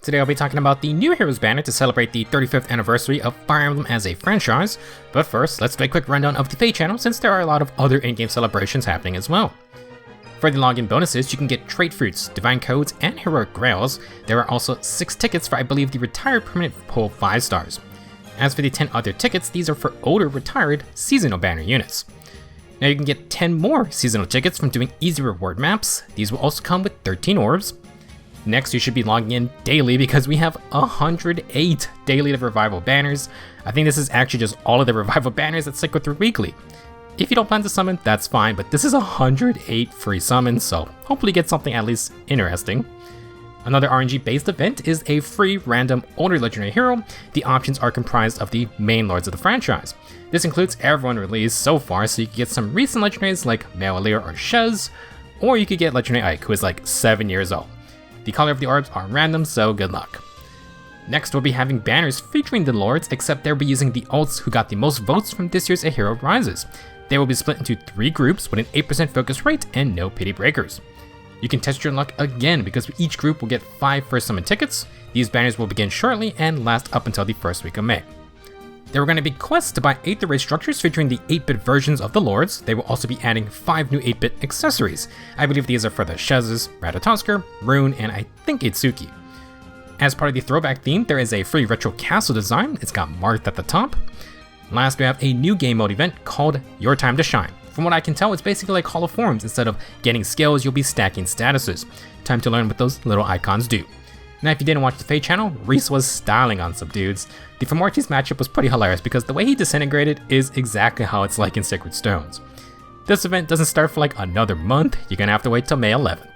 Today I'll be talking about the new Heroes banner to celebrate the 35th anniversary of Fire Emblem as a franchise, but first let's do a quick rundown of the Feh Channel since there are a lot of other in-game celebrations happening as well. For the login bonuses, you can get trait fruits, divine codes, and heroic grails. There are also 6 tickets for I believe the retired permanent pull 5 stars. As for the 10 other tickets, these are for older retired seasonal banner units. Now you can get 10 more seasonal tickets from doing easy reward maps. These will also come with 13 orbs. Next, you should be logging in daily because we have 108 daily revival banners. I think this is actually just all of the revival banners that cycle through weekly. If you don't plan to summon, that's fine, but this is 108 free summons, so hopefully get something at least interesting. Another RNG-based event is a free random older legendary hero. The options are comprised of the main lords of the franchise. This includes everyone released so far, so you can get some recent legendaries like Medeus or Shez, or you could get legendary Ike, who is like 7 years old. The color of the orbs are random, so good luck. Next, we'll be having banners featuring the lords, except they'll be using the ults who got the most votes from this year's A Hero Rises. They will be split into 3 groups with an 8% focus rate and no pity breakers. You can test your luck again because each group will get 5 first summon tickets. These banners will begin shortly and last up until the first week of May. There are going to be quests to buy 8th array structures featuring the 8-bit versions of the lords. They will also be adding 5 new 8-bit accessories. I believe these are for the Shez's, Ratatoskr, Rune, and I think Itsuki. As part of the throwback theme, there is a free retro castle design. It's got Marth at the top. Last, we have a new game mode event called Your Time to Shine. From what I can tell, it's basically like Hall of Forms. Instead of getting skills, you'll be stacking statuses. Time to learn what those little icons do. Now, if you didn't watch the Feh Channel, Reese was styling on some dudes. The Famorti's matchup was pretty hilarious because the way he disintegrated is exactly how it's like in Sacred Stones. This event doesn't start for like another month. You're gonna have to wait till May 11th.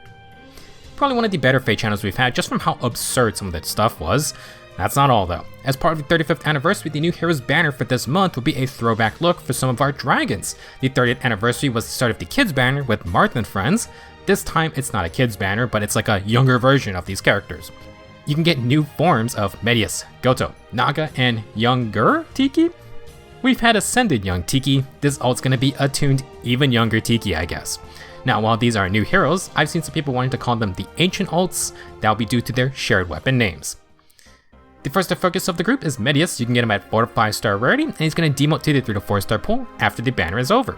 Probably one of the better Feh Channels we've had just from how absurd some of that stuff was. That's not all though. As part of the 35th anniversary, the new Heroes banner for this month will be a throwback look for some of our dragons. The 30th anniversary was the start of the kids banner with Marth and friends. This time it's not a kids banner, but it's like a younger version of these characters. You can get new forms of Medeus, Gotoh, Naga, and younger Tiki? We've had Ascended Young Tiki. This ult's gonna be Attuned even younger Tiki, I guess. Now, while these are new heroes, I've seen some people wanting to call them the ancient ults. That'll be due to their shared weapon names. The first to focus of the group is Medeus. You can get him at 4 to 5 star rarity, and he's gonna demote to the 3 to 4 star pool after the banner is over.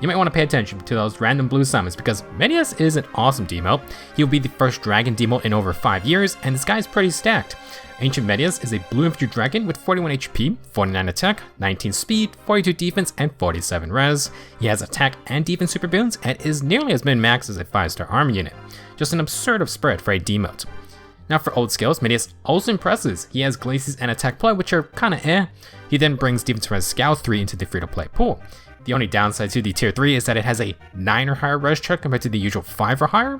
You might want to pay attention to those random blue summons because Medeus is an awesome demote. He'll be the first dragon demote in over 5 years, and this guy's pretty stacked. Ancient Medeus is a blue infantry dragon with 41 HP, 49 attack, 19 speed, 42 defense, and 47 res. He has attack and defense super boons and is nearly as min-max as a 5-star armor unit. Just an absurd of spread for a demote. Now for old skills, Medeus also impresses. He has Glaces and attack play, which are kinda eh. He then brings defense res scout 3 into the free-to-play pool. The only downside to the tier 3 is that it has a 9 or higher res check compared to the usual 5 or higher.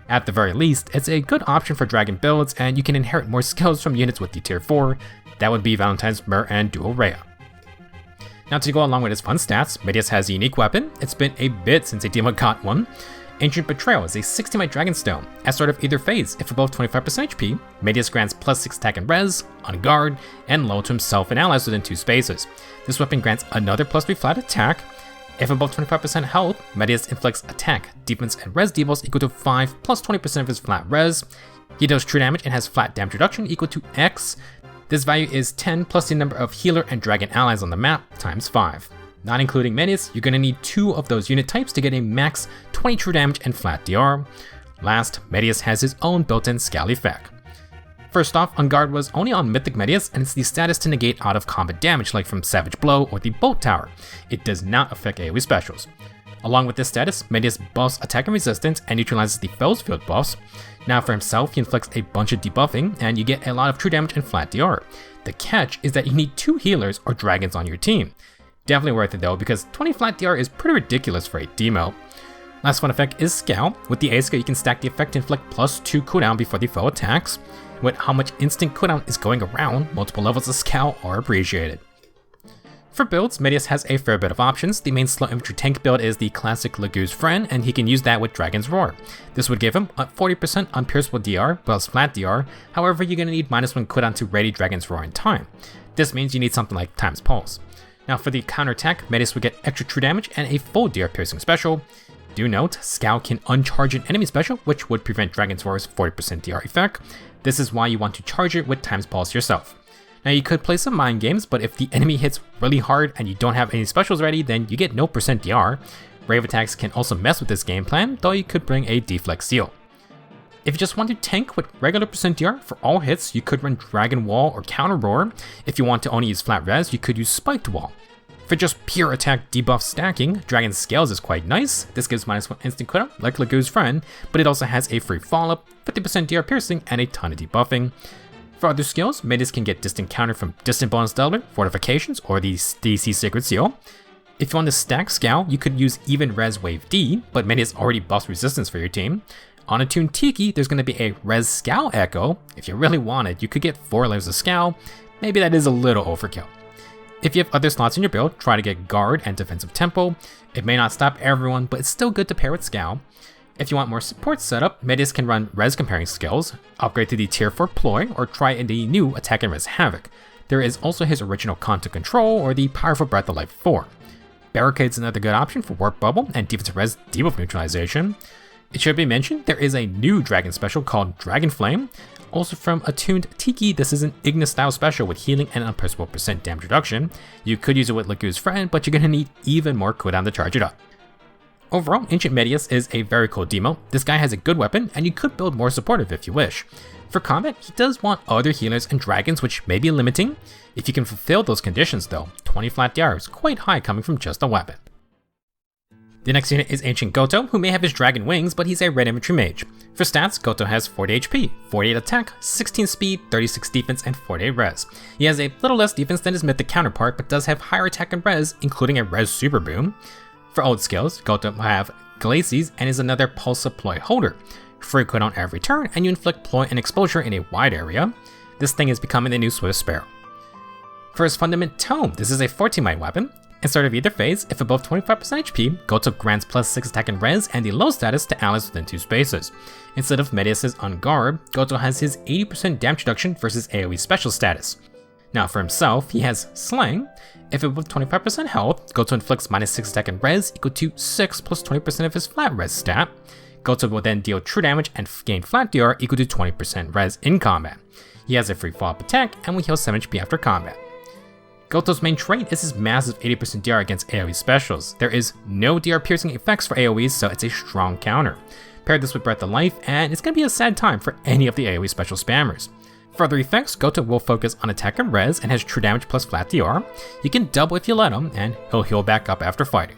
At the very least, it's a good option for dragon builds, and you can inherit more skills from units with the tier 4. That would be Valentine's Myrrh and Dual Rhea. Now to go along with his fun stats, Medeus has a unique weapon. It's been a bit since a demon got one. Ancient Betrayal is a 60-mite Dragonstone. As sort of either phase, if above 25% HP, Medeus grants plus 6 attack and res, on guard, and low to himself and allies within 2 spaces. This weapon grants another plus 3 flat attack. If above 25% health, Medeus inflicts attack, defense, and res debuffs equal to 5 plus 20% of his flat res. He does true damage and has flat damage reduction equal to X. This value is 10 plus the number of healer and dragon allies on the map times 5. Not including Medeus, you're going to need 2 of those unit types to get a max 20 true damage and flat DR. Last, Medeus has his own built-in scal effect. First off, On Guard was only on Mythic Medeus, and it's the status to negate out of combat damage like from Savage Blow or the Bolt Tower. It does not affect AoE specials. Along with this status, Medeus buffs attack and resistance and neutralizes the Fell's Field buffs. Now for himself, he inflicts a bunch of debuffing, and you get a lot of true damage and flat DR. The catch is that you need 2 healers or dragons on your team. Definitely worth it though, because 20 flat DR is pretty ridiculous for a demo. Last fun effect is Scowl. With the A skill, you can stack the effect to inflict plus 2 cooldown before the foe attacks. With how much instant cooldown is going around, multiple levels of Scowl are appreciated. For builds, Medeus has a fair bit of options. The main slow infantry tank build is the classic Lagu's Friend, and he can use that with Dragon's Roar. This would give him a 40% unpierceable DR plus flat DR, however you're going to need -1 cooldown to ready Dragon's Roar in time. This means you need something like Time's Pulse. Now for the counterattack, Medeus would get extra true damage and a full DR piercing special. Do note, Scowl can uncharge an enemy special, which would prevent Dragon's Roar's 40% DR effect. This is why you want to charge it with Times Pulse yourself. Now you could play some mind games, but if the enemy hits really hard and you don't have any specials ready, then you get no % DR. Brave attacks can also mess with this game plan, though you could bring a deflect seal. If you just want to tank with regular % DR for all hits, you could run Dragon Wall or Counter Roar. If you want to only use flat res, you could use Spiked Wall. For just pure attack debuff stacking, Dragon Scales is quite nice. This gives -1 instant cooldown like Lagu's friend, but it also has a free follow up, 50% DR piercing, and a ton of debuffing. For other skills, Medeus can get distant counter from distant bonus doubler, fortifications, or the DC Sacred Seal. If you want to stack Scowl, you could use even res wave D, but Medeus already buffs resistance for your team. On Attuned Tiki, there's going to be a res Scowl Echo. If you really wanted, you could get 4 layers of Scowl. Maybe that is a little overkill. If you have other slots in your build, try to get guard and defensive tempo. It may not stop everyone, but it's still good to pair with Scowl. If you want more support setup, Medeus can run res comparing skills, upgrade to the tier 4 ploy, or try in the new attack and res havoc. There is also his original content control or the powerful breath of life 4. Barricade's another good option for warp bubble and defensive res debuff neutralization. It should be mentioned there is a new dragon special called Dragon Flame. Also from Attuned Tiki, this is an Ignis style special with healing and unperishable % damage reduction. You could use it with Lagu's friend, but you're going to need even more cooldown to charge it up. Overall, Ancient Medeus is a very cool demo. This guy has a good weapon, and you could build more supportive if you wish. For combat, he does want other healers and dragons, which may be limiting. If you can fulfill those conditions though, 20 flat DR is quite high coming from just a weapon. The next unit is Ancient Gotoh, who may have his dragon wings, but he's a red infantry mage. For stats, Gotoh has 40 HP, 48 attack, 16 speed, 36 defense, and 48 res. He has a little less defense than his mythic counterpart, but does have higher attack and res, including a res super boom. For old skills, Gotoh will have Glacies and is another pulse ploy holder. Free cooldown every turn, and you inflict ploy and exposure in a wide area. This thing is becoming the new Swift Sparrow. For his Fundament Tome, this is a 14 might weapon. Instead of either phase, if above 25% HP, Gotoh grants +6 attack and res and the low status to allies within 2 spaces. Instead of Medeus' On Guard, Gotoh has his 80% damage reduction versus AoE special status. Now for himself, he has Slang. If above 25% health, Gotoh inflicts -6 attack and res equal to 6 plus 20% of his flat res stat. Gotoh will then deal true damage and gain flat DR equal to 20% res in combat. He has a free follow-up attack and will heal 7 HP after combat. Gotoh's main trait is his massive 80% DR against AoE specials. There is no DR piercing effects for AoEs, so it's a strong counter. Pair this with Breath of Life, and it's going to be a sad time for any of the AoE special spammers. For other effects, Gotoh will focus on attack and res and has true damage plus flat DR. You can double if you let him, and he'll heal back up after fighting.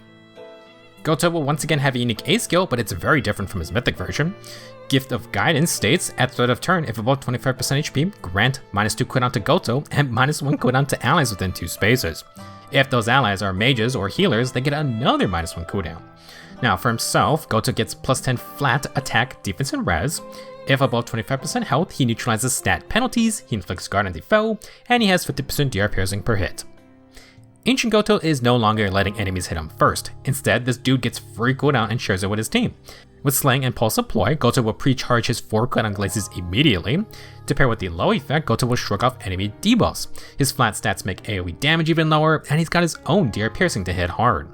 Gotoh will once again have a unique A skill, but it's very different from his mythic version. Gift of Guidance states, at start of turn, if above 25% HP, grant -2 cooldown to Gotoh and -1 cooldown to allies within 2 spaces. If those allies are mages or healers, they get another -1 cooldown. Now for himself, Gotoh gets +10 flat attack, defense, and res. If above 25% health, he neutralizes stat penalties, he inflicts guard on the foe, and he has 50% DR piercing per hit. Ancient Gotoh is no longer letting enemies hit him first. Instead, this dude gets free cooldown and shares it with his team. With Slang and Pulse Ploy, Gotoh will pre-charge his 4 cooldown Glaces immediately. To pair with the low effect, Gotoh will shrug off enemy debuffs. His flat stats make AoE damage even lower, and he's got his own DR piercing to hit hard.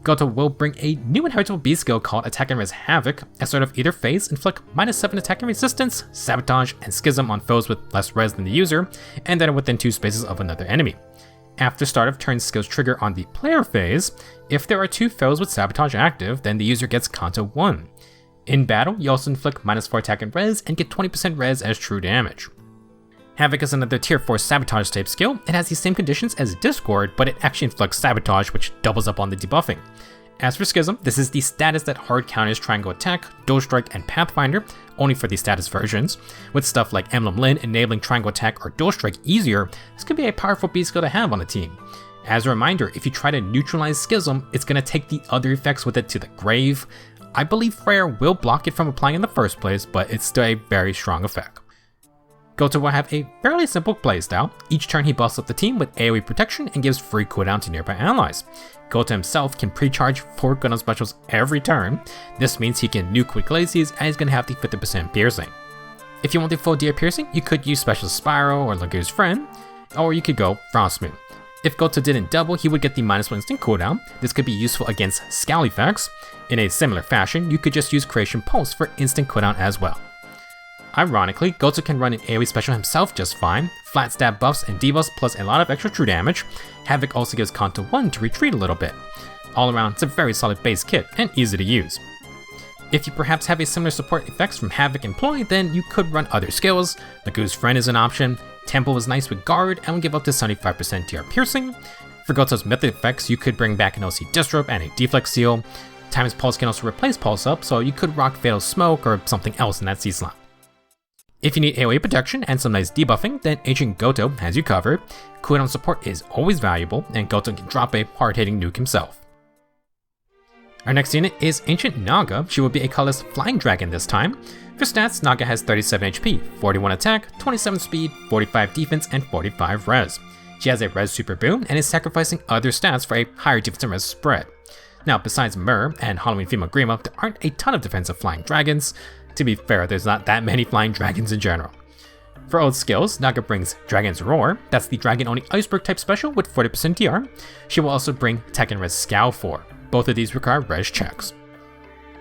Gotoh will bring a new inheritable B skill called Attack and Res Havoc. As sort of either phase, inflict -7 attack and resistance, sabotage, and schism on foes with less res than the user, and then within 2 spaces of another enemy. After start of turn skills trigger on the player phase, if there are 2 foes with sabotage active, then the user gets Kanto 1. In battle, you also inflict -4 attack and res and get 20% res as true damage. Havoc is another tier 4 sabotage type skill. It has the same conditions as Discord, but it actually inflicts sabotage, which doubles up on the debuffing. As for Schism, this is the status that hard counters Triangle Attack, Dual Strike, and Pathfinder, only for the status versions. With stuff like Emblem Lin enabling Triangle Attack or Dual Strike easier, this could be a powerful B skill to have on a team. As a reminder, if you try to neutralize Schism, it's going to take the other effects with it to the grave. I believe Freyr will block it from applying in the first place, but it's still a very strong effect. Gotoh will have a fairly simple playstyle. Each turn he buffs up the team with AoE protection and gives free cooldown to nearby allies. Gotoh himself can pre-charge 4 cooldown specials every turn. This means he can nuke with Glacies and he's going to have the 50% piercing. If you want the full DR piercing, you could use Special Spiral or Lagu's Friend, or you could go Frostmoon. If Gotoh didn't double, he would get the -1 instant cooldown. This could be useful against Scowl effects. In a similar fashion, you could just use Creation Pulse for instant cooldown as well. Ironically, Gotoh can run an AoE special himself just fine, flat stab buffs and debuffs plus a lot of extra true damage. Havoc also gives Kanto 1 to retreat a little bit. All around, it's a very solid base kit and easy to use. If you perhaps have a similar support effects from Havoc employed, then you could run other skills. Nagu's Friend is an option, Tempo is nice with Guard and will give up to 75% DR piercing. For Gotoh's mythic effects, you could bring back an OC Disrupt and a Deflect Seal. Time's Pulse can also replace Pulse Up, so you could rock Fatal Smoke or something else in that C slot. If you need AoE protection and some nice debuffing, then Ancient Gotoh has you covered. Cooldown support is always valuable, and Gotoh can drop a hard-hitting nuke himself. Our next unit is Ancient Naga. She will be a colorless flying dragon this time. For stats, Naga has 37 HP, 41 attack, 27 speed, 45 defense, and 45 res. She has a res super boon and is sacrificing other stats for a higher defense and res spread. Now, besides Myrrh and Halloween Female Grima, there aren't a ton of defensive flying dragons. To be fair, there's not that many flying dragons in general. For old skills, Naga brings Dragon's Roar. That's the dragon-only Iceberg type special with 40% DR. She will also bring Tech and Res Scowl 4. Both of these require res checks.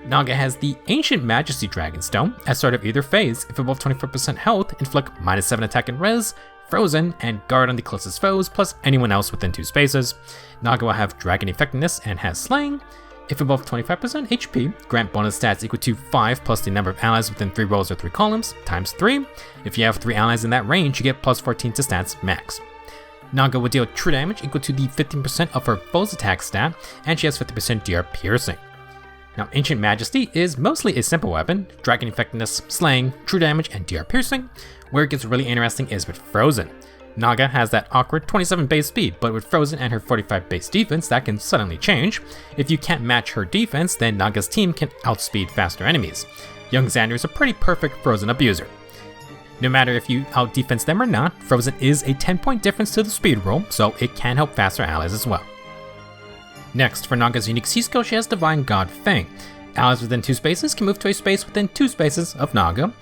Naga has the Ancient Majesty Dragonstone. At start of either phase, if above 24% health, inflict -7 attack and res, frozen, and guard on the closest foes, plus anyone else within 2 spaces. Naga will have Dragon Effectiveness and has Slaying. If above 25% HP, grant bonus stats equal to 5 plus the number of allies within 3 rows or 3 columns, times 3. If you have 3 allies in that range, you get plus 14 to stats max. Naga will deal true damage equal to the 15% of her foe's attack stat, and she has 50% DR piercing. Now, Ancient Majesty is mostly a simple weapon, Dragon Effectiveness, Slaying, true damage, and DR piercing. Where it gets really interesting is with Frozen. Naga has that awkward 27 base speed, but with Frozen and her 45 base defense, that can suddenly change. If you can't match her defense, then Naga's team can outspeed faster enemies. Young Xander is a pretty perfect Frozen abuser. No matter if you out-defense them or not, Frozen is a 10-point difference to the speed roll, so it can help faster allies as well. Next, for Naga's unique C-skill, she has Divine God Fang. Allies within 2 spaces can move to a space within 2 spaces of Naga.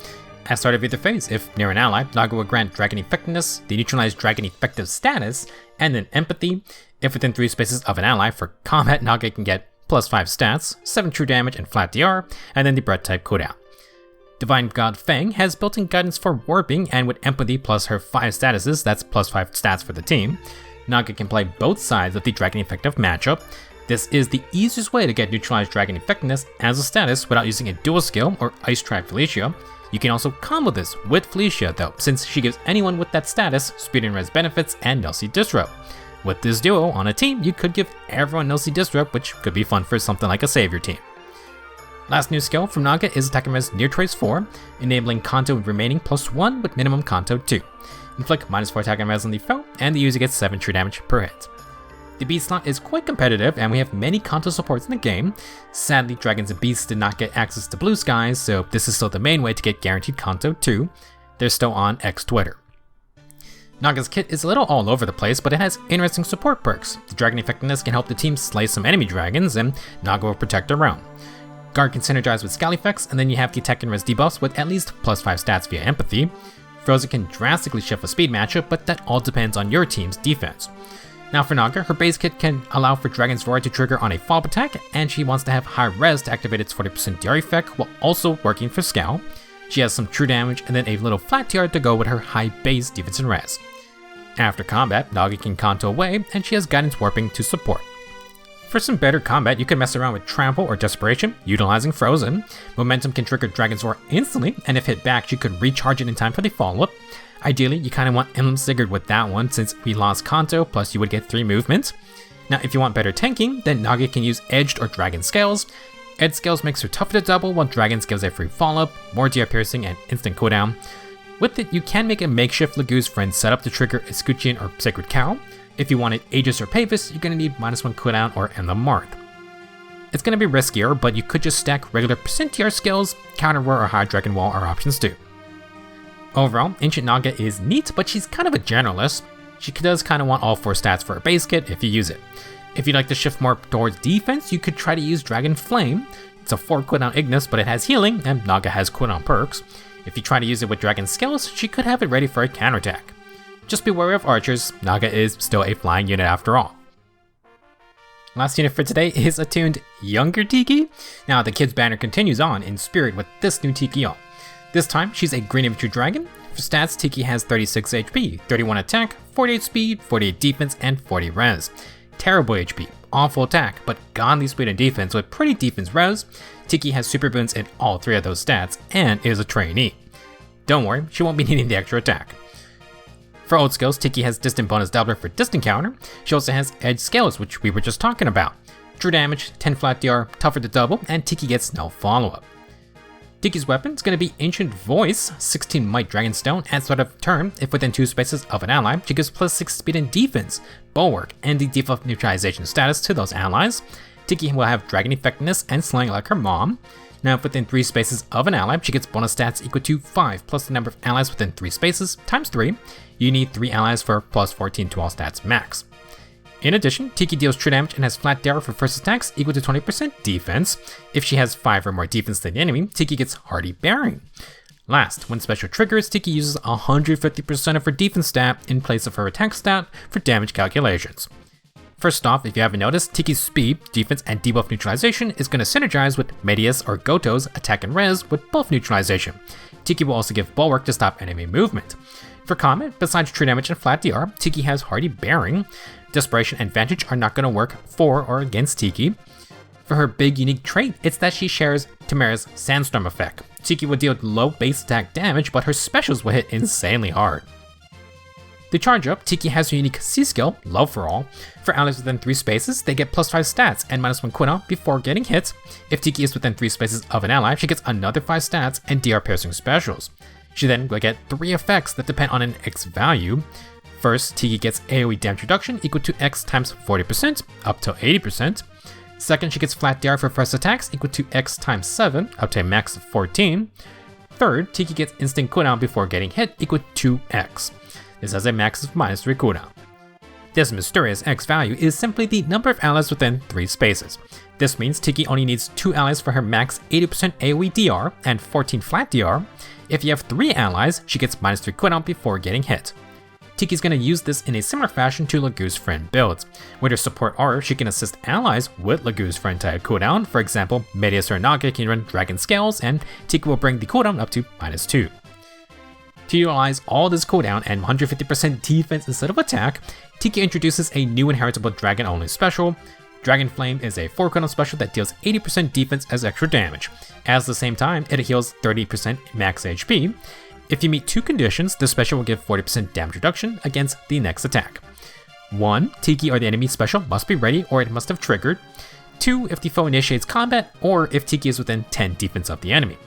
At start of either phase, if near an ally, Naga will grant Dragon Effectiveness, the neutralized Dragon Effective status, and then Empathy. If within 3 spaces of an ally, for combat, Naga can get plus 5 stats, 7 true damage, and flat DR, and then the Breath type cooldown. Divine God Fang has built-in guidance for warping, and with Empathy plus her 5 statuses, that's plus 5 stats for the team. Naga can play both sides of the Dragon Effective matchup. This is the easiest way to get neutralized Dragon Effectiveness as a status without using a dual skill or Ice Tribe Felicia. You can also combo this with Felicia though, since she gives anyone with that status speed and res benefits and Nelsie Disrupt. With this duo on a team, you could give everyone Nelsie Disrupt, which could be fun for something like a savior team. Last new skill from Naga is Attack and Res Near Trace 4, enabling Kanto remaining +1 with minimum Kanto 2. Inflict -4 attack and res on the foe, and the user gets 7 true damage per hit. The beast slot is quite competitive, and we have many Kanto supports in the game. Sadly, Dragons and Beasts did not get access to Blue Skies, so this is still the main way to get guaranteed Kanto 2. They're still on X Twitter. Naga's kit is a little all over the place, but it has interesting support perks. The Dragon Effectiveness can help the team slay some enemy dragons, and Naga will protect their own. Guard can synergize with Scowl effects, and then you have the Tech and Res debuffs with at least +5 stats via Empathy. Frozen can drastically shift a speed matchup, but that all depends on your team's defense. Now for Naga, her base kit can allow for Dragon's Roar to trigger on a follow-up attack, and she wants to have high res to activate its 40% DR effect while also working for Scowl. She has some true damage and then a little flat TR to go with her high base defense and res. After combat, Naga can Kanto away, and she has Guidance Warping to support. For some better combat, you can mess around with Trample or Desperation, utilizing Frozen. Momentum can trigger Dragon's Roar instantly, and if hit back, you could recharge it in time for the follow-up. Ideally, you kind of want Emblem Sigurd with that one, since we lost Kanto, plus you would get 3 movements. Now, if you want better tanking, then Naga can use Edged or Dragon Scales. Edge Scales makes her tougher to double, while Dragons gives a free follow-up, more DR piercing, and instant cooldown. With it, you can make a makeshift Nagu's Friend setup to trigger Escutcheon or Sacred Cow. If you wanted Aegis or Pavis, you're going to need -1 cooldown or End the Mark. It's going to be riskier, but you could just stack regular %TR skills, Counter War or High Dragon Wall are options too. Overall, Ancient Naga is neat, but she's kind of a generalist. She does kind of want all 4 stats for her base kit if you use it. If you'd like to shift more towards defense, you could try to use Dragon Flame. It's a 4 cooldown Ignis, but it has healing, and Naga has cooldown perks. If you try to use it with Dragon Skills, she could have it ready for a counterattack. Just be wary of archers, Naga is still a flying unit after all. Last unit for today is Attuned Younger Tiki. Now the kids banner continues on in spirit with this new Tiki on. This time, she's a green infantry dragon. For stats, Tiki has 36 HP, 31 attack, 48 speed, 48 defense, and 40 res. Terrible HP, awful attack, but godly speed and defense with pretty defense res. Tiki has super boons in all 3 of those stats, and is a trainee. Don't worry, she won't be needing the extra attack. For old skills, Tiki has distant bonus doubler for distant counter. She also has edge scales, which we were just talking about. True damage, 10 flat DR, tougher to double, and Tiki gets no follow-up. Tiki's weapon is going to be Ancient Voice, 16 Might Dragonstone. At start of turn, if within 2 spaces of an ally, she gives plus 6 speed and defense, bulwark, and the debuff neutralization status to those allies. Tiki will have dragon effectiveness and slaying like her mom. Now, if within 3 spaces of an ally, she gets bonus stats equal to 5 plus the number of allies within 3 spaces times 3. You need 3 allies for plus 14 to all stats max. In addition, Tiki deals true damage and has flat DR for first attacks equal to 20% defense. If she has 5 or more defense than the enemy, Tiki gets Hardy Bearing. Last, when special triggers, Tiki uses 150% of her defense stat in place of her attack stat for damage calculations. First off, if you haven't noticed, Tiki's speed, defense, and debuff neutralization is going to synergize with Medeus or Gotoh's attack and res with buff neutralization. Tiki will also give bulwark to stop enemy movement. For combat, besides true damage and flat DR, Tiki has Hardy Bearing. Desperation and Vantage are not going to work for or against Tiki. For her big unique trait, it's that she shares Tamara's Sandstorm effect. Tiki will deal low base attack damage, but her specials will hit insanely hard. To charge up, Tiki has her unique C skill, Love for All. For allies within 3 spaces, they get plus 5 stats and minus 1 cooldown before getting hit. If Tiki is within 3 spaces of an ally, she gets another 5 stats and DR piercing specials. She then will get 3 effects that depend on an X value. First, Tiki gets AoE damage reduction equal to X times 40%, up to 80%. Second, she gets flat DR for first attacks equal to X times 7, up to a max of 14. Third, Tiki gets instant cooldown before getting hit equal to X. This has a max of minus 3 cooldown. This mysterious X value is simply the number of allies within 3 spaces. This means Tiki only needs 2 allies for her max 80% AoE DR and 14 flat DR. If you have 3 allies, she gets minus 3 cooldown before getting hit. Tiki's going to use this in a similar fashion to Lagu's friend builds. With her support aura, she can assist allies with Lagu's friend type cooldown. For example, Medeus or Naga can run Dragon Scales, and Tiki will bring the cooldown up to minus 2. To utilize all this cooldown and 150% defense instead of attack, Tiki introduces a new inheritable dragon-only special. Dragon Flame is a 4 cooldown special that deals 80% defense as extra damage. At the same time, it heals 30% max HP. If you meet 2 conditions, the special will give 40% damage reduction against the next attack. 1. Tiki or the enemy special must be ready or it must have triggered. 2. If the foe initiates combat or if Tiki is within 10 defense of the enemy.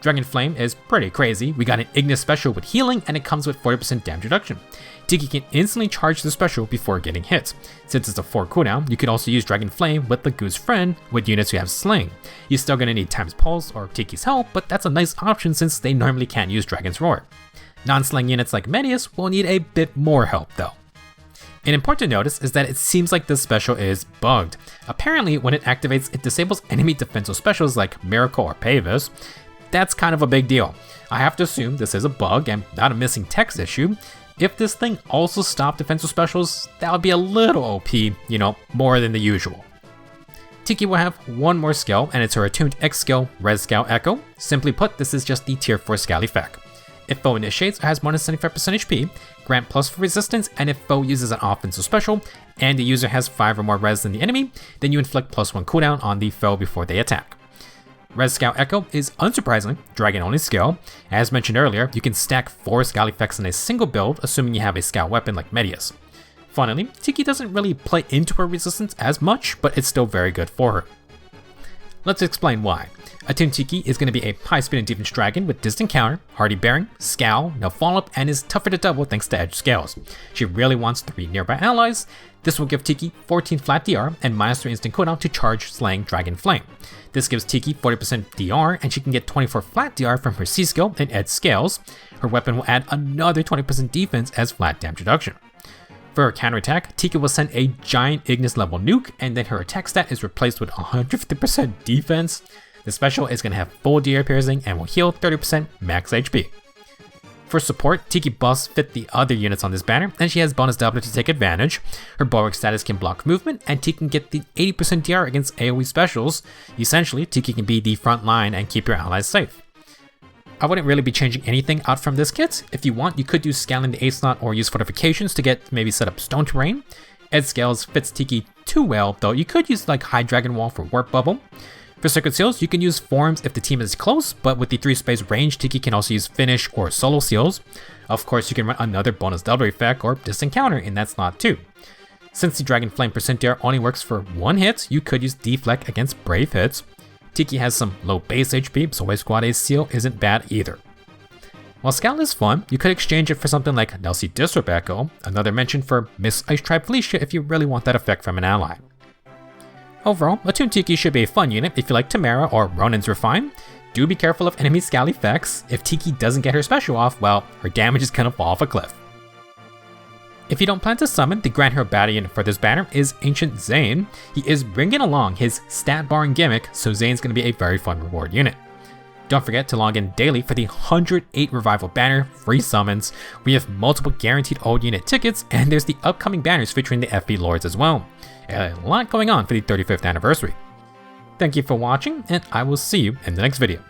Dragon Flame is pretty crazy. We got an Ignis special with healing and it comes with 40% damage reduction. Tiki can instantly charge the special before getting hit. Since it's a 4 cooldown, you can also use Dragon Flame with Lagu's friend with units who have Sling. You're still gonna need Time's Pulse or Tiki's help, but that's a nice option since they normally can't use Dragon's Roar. Non-Sling units like Medeus will need a bit more help though. An important notice is that it seems like this special is bugged. Apparently, when it activates, it disables enemy defensive specials like Miracle or Pavis. That's kind of a big deal. I have to assume this is a bug and not a missing text issue. If this thing also stopped defensive specials, that would be a little OP, more than the usual. Tiki will have one more skill, and it's her Attuned X skill, Res Scout Echo. Simply put, this is just the tier 4 Scout effect. If foe initiates or has more than 75% HP, grant plus for resistance, and if foe uses an offensive special, and the user has 5 or more res than the enemy, then you inflict plus 1 cooldown on the foe before they attack. Res Scout Echo is unsurprisingly dragon-only skill. As mentioned earlier, you can stack 4 Scout effects in a single build, assuming you have a Scout weapon like Medeus. Funnily, Tiki doesn't really play into her resistance as much, but it's still very good for her. Let's explain why. Attuned Tiki is going to be a high speed and defense dragon with distant counter, hardy bearing, scowl, no follow-up, and is tougher to double thanks to edge scales. She really wants 3 nearby allies. This will give Tiki 14 flat DR and minus 3 instant cooldown to charge slaying Dragon Flame. This gives Tiki 40% DR and she can get 24 flat DR from her C skill and edge scales. Her weapon will add another 20% defense as flat damage reduction. For her counterattack, Tiki will send a giant Ignis level nuke and then her attack stat is replaced with 150% defense. The special is going to have full DR piercing and will heal 30% max HP. For support, Tiki buffs fit the other units on this banner, and she has bonus doubler to take advantage. Her bulwark status can block movement, and Tiki can get the 80% DR against AoE specials. Essentially, Tiki can be the front line and keep your allies safe. I wouldn't really be changing anything out from this kit. If you want, you could use scaling the A slot or use fortifications to get maybe set up stone terrain. Edge scales fits Tiki too well, though you could use like High Dragon Wall for Warp Bubble. For Sacred Seals, you can use Forms if the team is close, but with the 3 space range, Tiki can also use Finish or Solo Seals. Of course, you can run another bonus double effect or Distant Counter in that slot too. Since the Dragon Flame Percentaire only works for 1 hit, you could use Deflect against Brave hits. Tiki has some low base HP, so Wave Squad Ace Seal isn't bad either. While Scout is fun, you could exchange it for something like Nelsie Disrupt Echo, another mention for Miss Ice Tribe Felicia if you really want that effect from an ally. Overall, Attuned Tiki should be a fun unit if you like Tamara or Ronin's Refine. Do be careful of enemy Scout effects. If Tiki doesn't get her special off, well, her damage is gonna fall off a cliff. If you don't plan to summon, the Grand Hero battle unit for this banner is Ancient Zane. He is bringing along his stat barring gimmick, so Zane's going to be a very fun reward unit. Don't forget to log in daily for the 108 Revival banner, free summons. We have multiple guaranteed old unit tickets, and there's the upcoming banners featuring the FB Lords as well. A lot going on for the 35th anniversary. Thank you for watching, and I will see you in the next video.